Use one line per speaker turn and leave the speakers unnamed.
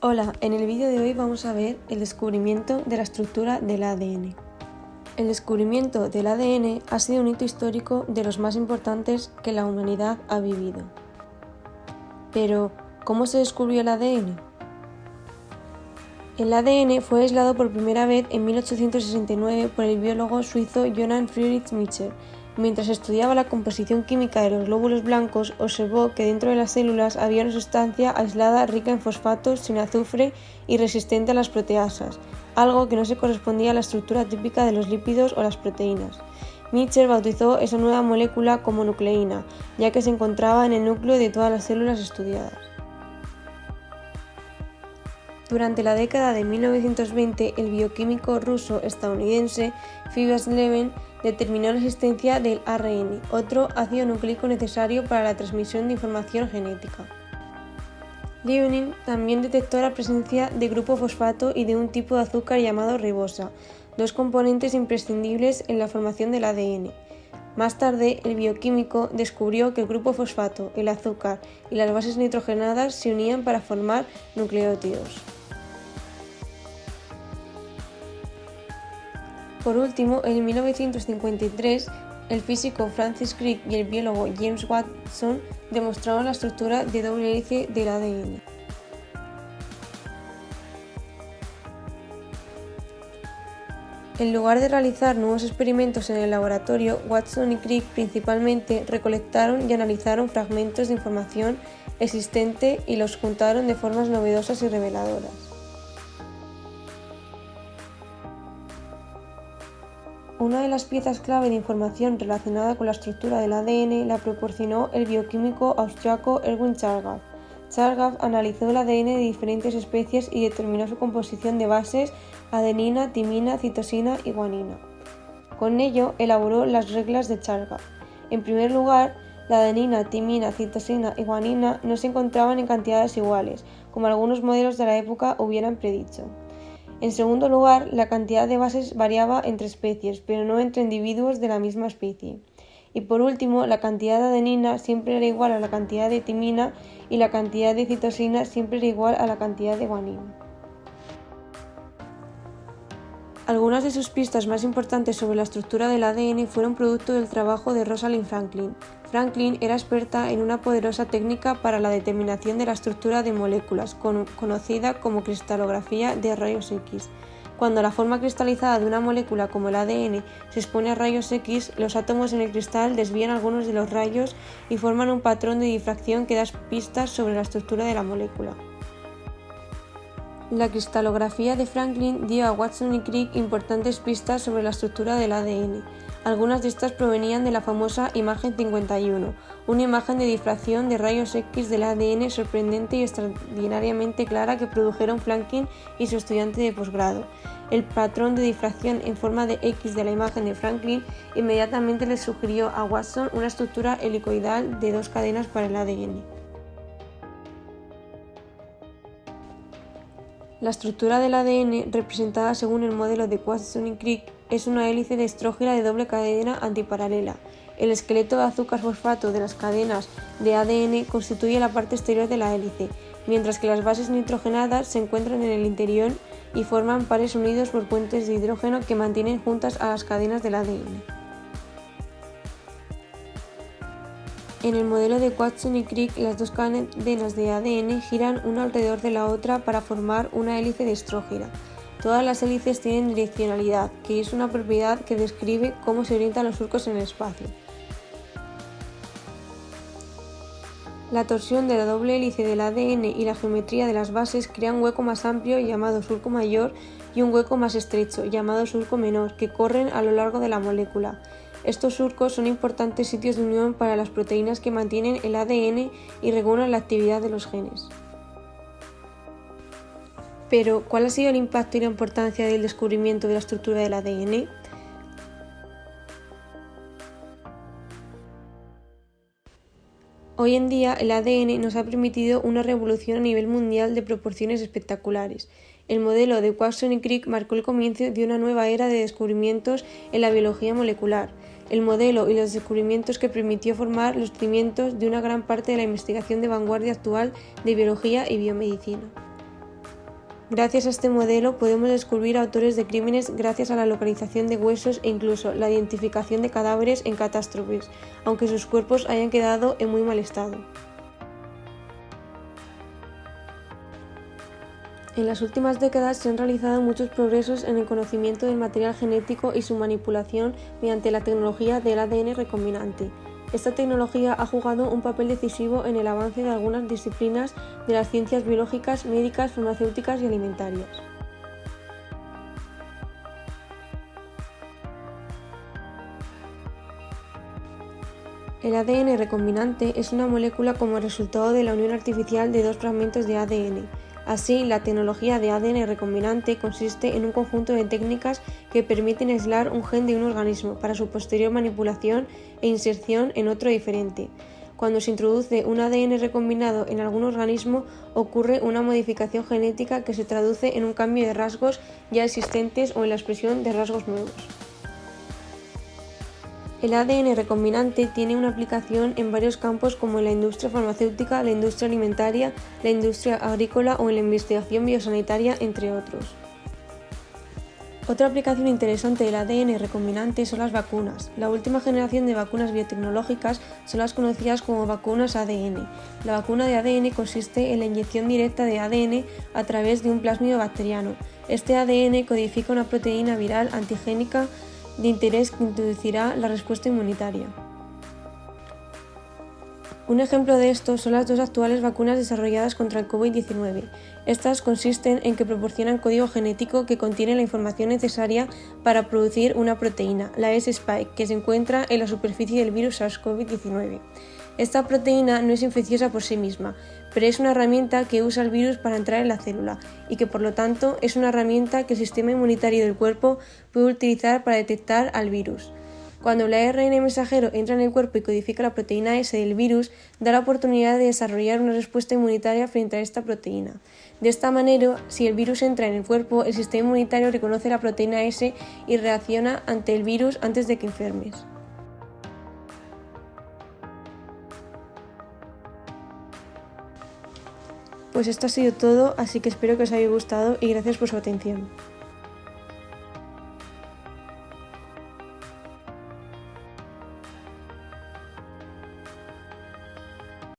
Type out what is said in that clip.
Hola, en el vídeo de hoy vamos a ver el descubrimiento de la estructura del ADN. El descubrimiento del ADN ha sido un hito histórico de los más importantes que la humanidad ha vivido. Pero, ¿cómo se descubrió el ADN? El ADN fue aislado por primera vez en 1869 por el biólogo suizo Johann Friedrich Michel. Mientras estudiaba la composición química de los glóbulos blancos, observó que dentro de las células había una sustancia aislada rica en fosfatos, sin azufre y resistente a las proteasas, algo que no se correspondía a la estructura típica de los lípidos o las proteínas. Michel bautizó esa nueva molécula como nucleína, ya que se encontraba en el núcleo de todas las células estudiadas. Durante la década de 1920, el bioquímico ruso-estadounidense Phoebe Sleven determinó la existencia del ARN, otro ácido nucleico necesario para la transmisión de información genética. Sleven también detectó la presencia de grupo fosfato y de un tipo de azúcar llamado ribosa, dos componentes imprescindibles en la formación del ADN. Más tarde, el bioquímico descubrió que el grupo fosfato, el azúcar y las bases nitrogenadas se unían para formar nucleótidos. Por último, en 1953, el físico Francis Crick y el biólogo James Watson demostraron la estructura de doble hélice del ADN. En lugar de realizar nuevos experimentos en el laboratorio, Watson y Crick principalmente recolectaron y analizaron fragmentos de información existente y los juntaron de formas novedosas y reveladoras. Una de las piezas clave de información relacionada con la estructura del ADN la proporcionó el bioquímico austriaco Erwin Chargaff. Chargaff analizó el ADN de diferentes especies y determinó su composición de bases adenina, timina, citosina y guanina. Con ello, elaboró las reglas de Chargaff. En primer lugar, la adenina, timina, citosina y guanina no se encontraban en cantidades iguales, como algunos modelos de la época hubieran predicho. En segundo lugar, la cantidad de bases variaba entre especies, pero no entre individuos de la misma especie. Y por último, la cantidad de adenina siempre era igual a la cantidad de timina y la cantidad de citosina siempre era igual a la cantidad de guanina. Algunas de sus pistas más importantes sobre la estructura del ADN fueron producto del trabajo de Rosalind Franklin. Franklin era experta en una poderosa técnica para la determinación de la estructura de moléculas, conocida como cristalografía de rayos X. Cuando la forma cristalizada de una molécula como el ADN se expone a rayos X, los átomos en el cristal desvían algunos de los rayos y forman un patrón de difracción que da pistas sobre la estructura de la molécula. La cristalografía de Franklin dio a Watson y Crick importantes pistas sobre la estructura del ADN. Algunas de estas provenían de la famosa imagen 51, una imagen de difracción de rayos X del ADN sorprendente y extraordinariamente clara que produjeron Franklin y su estudiante de posgrado. El patrón de difracción en forma de X de la imagen de Franklin inmediatamente le sugirió a Watson una estructura helicoidal de dos cadenas para el ADN. La estructura del ADN, representada según el modelo de Watson y Crick, es una hélice de estrógena de doble cadena antiparalela. El esqueleto de azúcar fosfato de las cadenas de ADN constituye la parte exterior de la hélice, mientras que las bases nitrogenadas se encuentran en el interior y forman pares unidos por puentes de hidrógeno que mantienen juntas a las cadenas del ADN. En el modelo de Watson y Crick, las dos cadenas de ADN giran una alrededor de la otra para formar una hélice de estrógena. Todas las hélices tienen direccionalidad, que es una propiedad que describe cómo se orientan los surcos en el espacio. La torsión de la doble hélice del ADN y la geometría de las bases crean un hueco más amplio llamado surco mayor y un hueco más estrecho llamado surco menor que corren a lo largo de la molécula. Estos surcos son importantes sitios de unión para las proteínas que mantienen el ADN y regulan la actividad de los genes. Pero, ¿cuál ha sido el impacto y la importancia del descubrimiento de la estructura del ADN? Hoy en día, el ADN nos ha permitido una revolución a nivel mundial de proporciones espectaculares. El modelo de Watson y Crick marcó el comienzo de una nueva era de descubrimientos en la biología molecular. El modelo y los descubrimientos que permitió formar los cimientos de una gran parte de la investigación de vanguardia actual de biología y biomedicina. Gracias a este modelo podemos descubrir autores de crímenes gracias a la localización de huesos e incluso la identificación de cadáveres en catástrofes, aunque sus cuerpos hayan quedado en muy mal estado. En las últimas décadas se han realizado muchos progresos en el conocimiento del material genético y su manipulación mediante la tecnología del ADN recombinante. Esta tecnología ha jugado un papel decisivo en el avance de algunas disciplinas de las ciencias biológicas, médicas, farmacéuticas y alimentarias. El ADN recombinante es una molécula como resultado de la unión artificial de dos fragmentos de ADN. Así, la tecnología de ADN recombinante consiste en un conjunto de técnicas que permiten aislar un gen de un organismo para su posterior manipulación e inserción en otro diferente. Cuando se introduce un ADN recombinado en algún organismo, ocurre una modificación genética que se traduce en un cambio de rasgos ya existentes o en la expresión de rasgos nuevos. El ADN recombinante tiene una aplicación en varios campos como en la industria farmacéutica, la industria alimentaria, la industria agrícola o en la investigación biosanitaria, entre otros. Otra aplicación interesante del ADN recombinante son las vacunas. La última generación de vacunas biotecnológicas son las conocidas como vacunas ADN. La vacuna de ADN consiste en la inyección directa de ADN a través de un plásmido bacteriano. Este ADN codifica una proteína viral antigénica de interés que introducirá la respuesta inmunitaria. Un ejemplo de esto son las dos actuales vacunas desarrolladas contra el COVID-19. Estas consisten en que proporcionan código genético que contiene la información necesaria para producir una proteína, la S-Spike, que se encuentra en la superficie del virus SARS-CoV-19. Esta proteína no es infecciosa por sí misma, pero es una herramienta que usa el virus para entrar en la célula y que por lo tanto es una herramienta que el sistema inmunitario del cuerpo puede utilizar para detectar al virus. Cuando el ARN mensajero entra en el cuerpo y codifica la proteína S del virus, da la oportunidad de desarrollar una respuesta inmunitaria frente a esta proteína. De esta manera, si el virus entra en el cuerpo, el sistema inmunitario reconoce la proteína S y reacciona ante el virus antes de que enfermes. Pues esto ha sido todo, así que espero que os haya gustado y gracias por su atención.